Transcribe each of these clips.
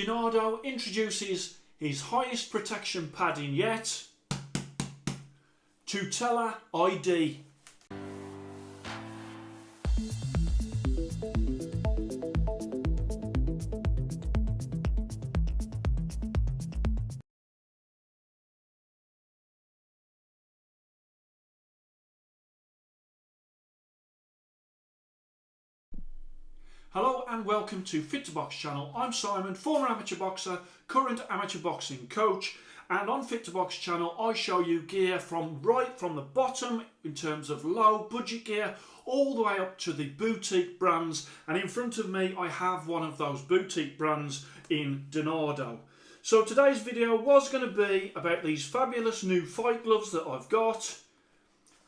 Nardo introduces his highest protection padding yet, TUTELLA ID. Hello and welcome to Fit to Box channel. I'm Simon, former amateur boxer, current amateur boxing coach, and on Fit to Box channel I show you gear from the bottom in terms of low budget gear all the way up to the boutique brands, and in front of me I have one of those boutique brands in Nardo. So today's video was going to be about these fabulous new fight gloves that I've got,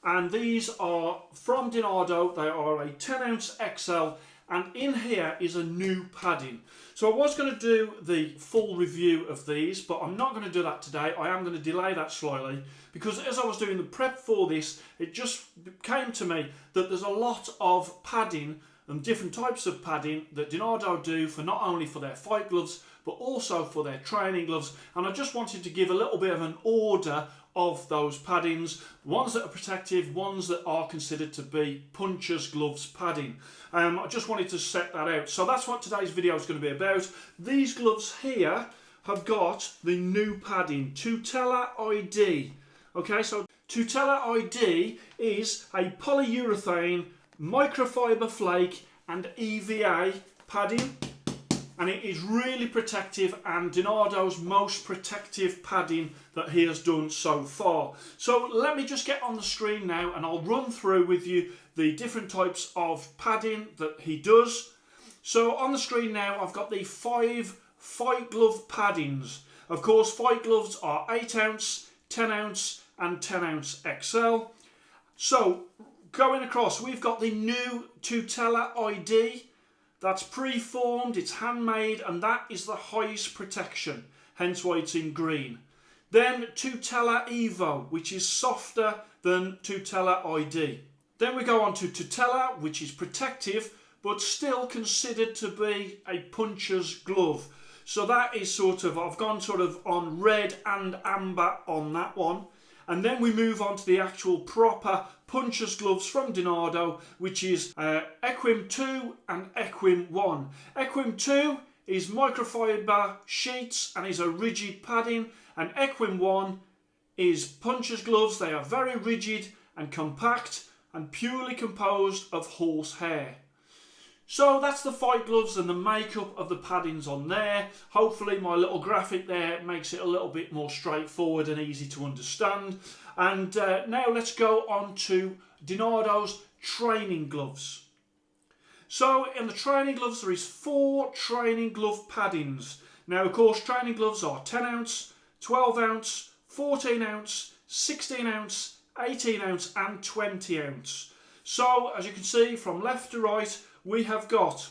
and these are from Nardo. They are a 10 ounce XL. And in here is a new padding. So I was going to do the full review of these, but I'm not going to do that today. I am going to delay that slightly because as I was doing the prep for this, it just came to me that there's a lot of padding and different types of padding that Nardo do for not only for their fight gloves, but also for their training gloves. And I just wanted to give a little bit of an order of those paddings, ones that are protective, ones that are considered to be puncher's gloves padding. I just wanted to set that out. So that's what today's video is going to be about. These gloves here have got the new padding, TUTELLA ID. Okay, so TUTELLA ID is a polyurethane, microfiber flake and EVA padding. And it is really protective, and Nardo's most protective padding that he has done so far. So let me just get on the screen now and I'll run through with you the different types of padding that he does. So on the screen now I've got the 5 fight glove paddings. Of course, fight gloves are 8 ounce, 10 ounce and 10 ounce XL. So going across, we've got the new TUTELLA ID. That's pre-formed, it's handmade, and that is the highest protection, hence why it's in green. Then TUTELLA Evo, which is softer than TUTELLA ID. Then we go on to TUTELLA, which is protective, but still considered to be a puncher's glove. So that is sort of, I've gone sort of on red and amber on that one. And then we move on to the actual proper puncher's gloves from Nardo, which is Equim 2 and Equim 1. Equim 2 is microfiber sheets and is a rigid padding, and Equim 1 is puncher's gloves. They are very rigid and compact and purely composed of horse hair. So that's the fight gloves and the makeup of the paddings on there. Hopefully my little graphic there makes it a little bit more straightforward and easy to understand. And now let's go on to Nardo's training gloves. So in the training gloves there is 4 training glove paddings. Now of course training gloves are 10 ounce, 12 ounce, 14 ounce, 16 ounce, 18 ounce and 20 ounce. So as you can see from left to right, we have got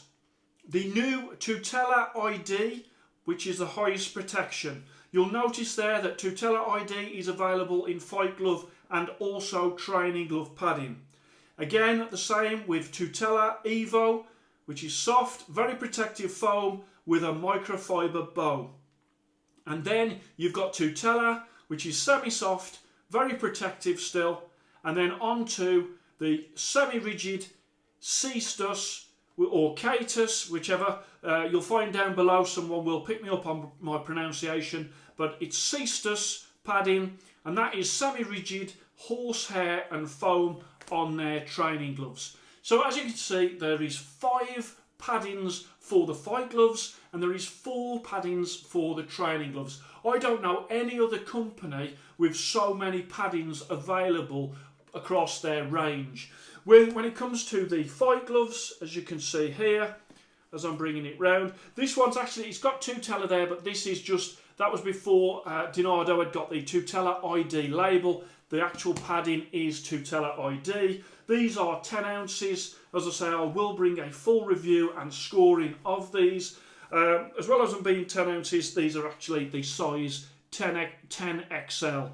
the new TUTELLA ID, which is the highest protection. You'll notice there that TUTELLA ID is available in fight glove and also training glove padding. Again, the same with TUTELLA Evo, which is soft, very protective foam with a microfiber bow. And then you've got TUTELLA, which is semi-soft, very protective still. And then onto the semi-rigid Cestus or Catus, whichever. You'll find down below, someone will pick me up on my pronunciation, but it's Cestus padding, and that is semi-rigid horsehair and foam on their training gloves. So as you can see, there is 5 paddings for the fight gloves and there is 4 paddings for the training gloves. I don't know any other company with so many paddings available across their range. When it comes to the fight gloves, as you can see here, as I'm bringing it round, this one's actually, it's got TUTELLA there, but this is just, that was before Nardo had got the TUTELLA ID label. The actual padding is TUTELLA ID. These are 10 ounces. As I say, I will bring a full review and scoring of these. As well as them being 10 ounces, these are actually the size 10XL.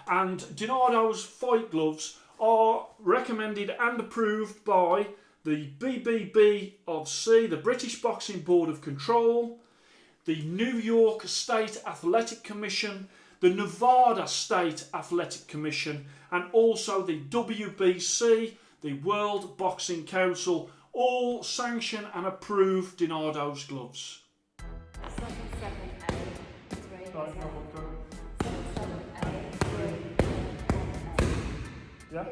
And Nardo's fight gloves are recommended and approved by the BBB of C, the British Boxing Board of Control, the New York State Athletic Commission, the Nevada State Athletic Commission, and also the WBC, the World Boxing Council, all sanction and approve DiNardo's gloves. Yeah.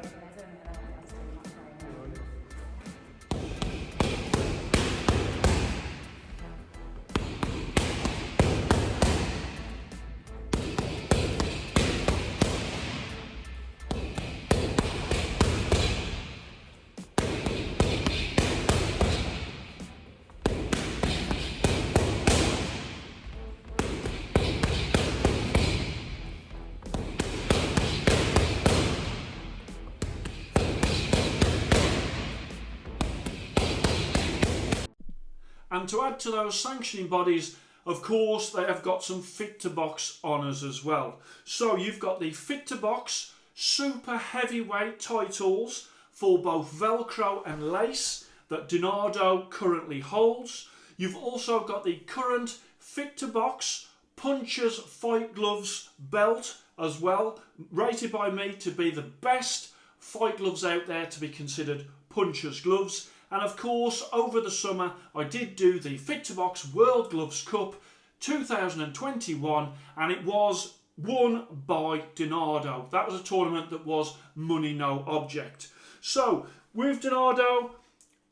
And to add to those sanctioning bodies, of course, they have got some Fit to Box honours as well. So you've got the Fit to Box super heavyweight titles for both Velcro and lace that DiNardo currently holds. You've also got the current Fit to Box Punchers Fight Gloves belt as well, rated by me to be the best fight gloves out there to be considered punchers gloves. And of course, over the summer, I did do the Fit to Box World Gloves Cup 2021, and it was won by DiNardo. That was a tournament that was money no object. So, with DiNardo,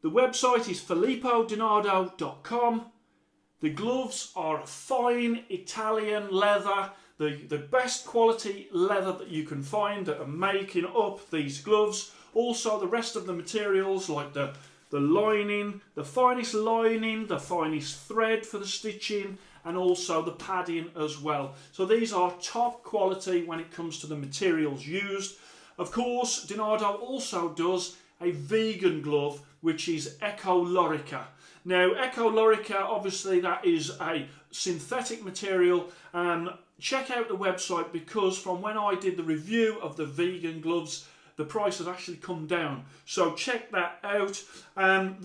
the website is filippodinardo.com. The gloves are a fine Italian leather, the best quality leather that you can find that are making up these gloves. Also, the rest of the materials like the lining, the finest thread for the stitching, and also the padding as well. So these are top quality when it comes to the materials used. Of course, DiNardo also does a vegan glove, which is Echolorica. Now, Echolorica, obviously, that is a synthetic material. Check out the website, because from when I did the review of the vegan gloves, the price has actually come down. So check that out.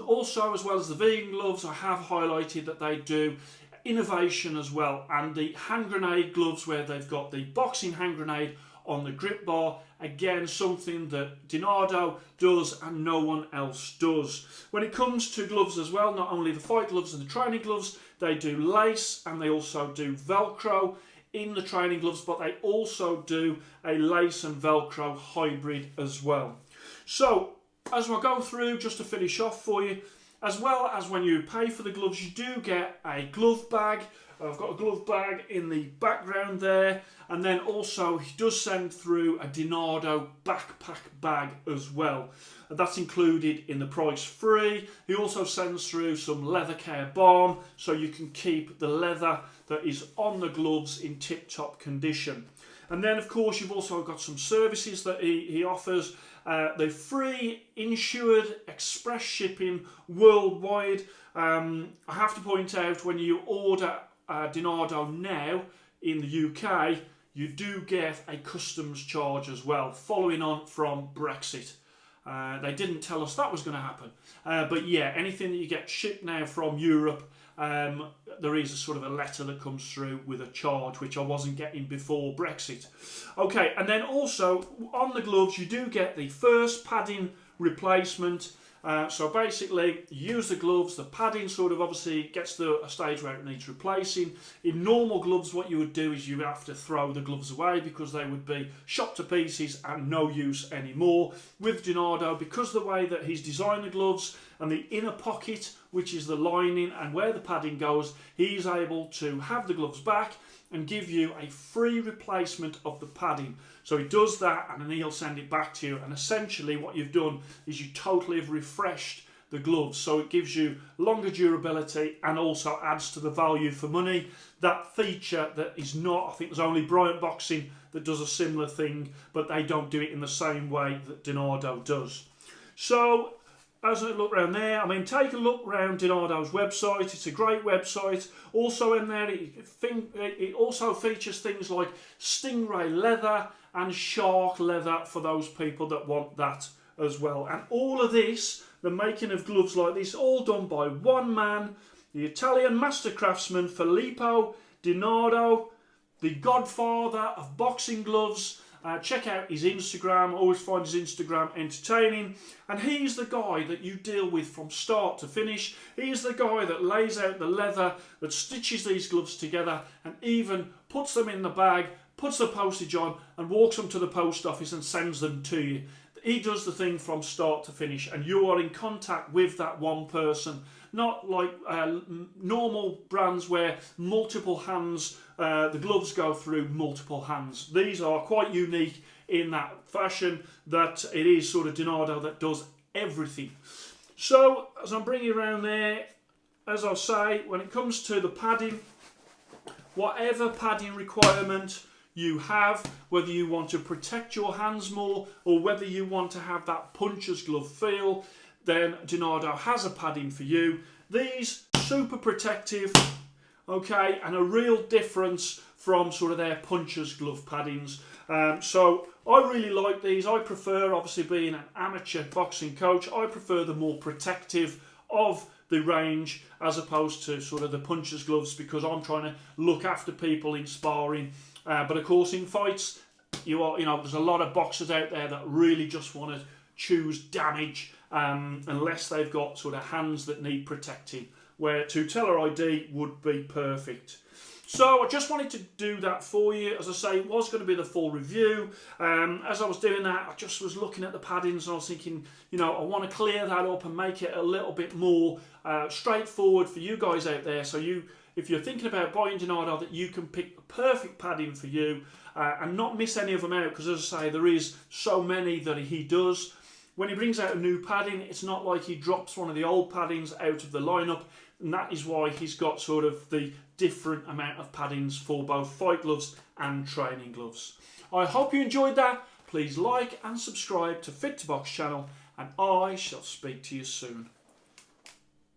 Also, as well as the vegan gloves, I have highlighted that they do innovation as well. And the hand grenade gloves, where they've got the boxing hand grenade on the grip bar. Again, something that DiNardo does and no one else does. When it comes to gloves as well, not only the fight gloves and the training gloves, they do lace and they also do Velcro in the training gloves, but they also do a lace and Velcro hybrid as well. So, as I go through, just to finish off for you, as well as when you pay for the gloves, you do get a glove bag. I've got a glove bag in the background there, and then also he does send through a DiNardo backpack bag as well. That's included in the price free. He also sends through some leather care balm, so you can keep the leather that is on the gloves in tip-top condition. And then, of course, you've also got some services that he offers. The free insured express shipping worldwide. I have to point out, when you order DiNardo now in the UK, you do get a customs charge as well, following on from Brexit. They didn't tell us that was going to happen. But yeah, anything that you get shipped now from Europe, there is a sort of a letter that comes through with a charge, which I wasn't getting before Brexit. Okay, and then also on the gloves, you do get the first padding replacement. So basically, you use the gloves, the padding sort of obviously gets to a stage where it needs replacing. In normal gloves, what you would do is you would have to throw the gloves away because they would be shot to pieces and no use anymore. With DiNardo, because of the way that he's designed the gloves and the inner pocket, which is the lining and where the padding goes, he's able to have the gloves back and give you a free replacement of the padding. So he does that, and then he'll send it back to you, and essentially what you've done is you totally have refreshed the gloves, so it gives you longer durability and also adds to the value for money. That feature that is not, I think there's only Bryant Boxing that does a similar thing, but they don't do it in the same way that DiNardo does. So as I look around there, I mean, take a look around DiNardo's website. It's a great website. Also in there, it also features things like stingray leather and shark leather for those people that want that as well. And all of this, the making of gloves like this, all done by one man the Italian master craftsman Filippo Di Nardo, the godfather of boxing gloves. Check out his Instagram. I always find his Instagram entertaining. And he's the guy that you deal with from start to finish. He's the guy that lays out the leather, that stitches these gloves together, and even puts them in the bag, puts the postage on, and walks them to the post office and sends them to you. He does the thing from start to finish, and you are in contact with that one person. Not like normal brands where multiple hands, the gloves go through multiple hands. These are quite unique in that fashion that it is sort of Di Nardo that does everything. So as I'm bringing around there, as I say, when it comes to the padding, whatever padding requirement you have, whether you want to protect your hands more or whether you want to have that puncher's glove feel, then Di Nardo has a padding for you. These super protective, okay, and a real difference from sort of their puncher's glove paddings. So I really like these. I prefer, obviously being an amateur boxing coach, I prefer the more protective of the range as opposed to sort of the puncher's gloves, because I'm trying to look after people in sparring. But of course in fights, there's a lot of boxers out there that really just want to choose damage unless they've got sort of hands that need protecting, where TUTELLA ID would be perfect. So I just wanted to do that for you. As I say, it was going to be the full review. As I was doing that, I just was looking at the paddings and I was thinking, I want to clear that up and make it a little bit more straightforward for you guys out there. So if you're thinking about buying Di Nardo, that you can pick the perfect padding for you and not miss any of them out, because as I say, there is so many that he does. When he brings out a new padding, it's not like he drops one of the old paddings out of the lineup, and that is why he's got sort of the different amount of paddings for both fight gloves and training gloves. I hope you enjoyed that. Please like and subscribe to Fit2Box channel, and I shall speak to you soon.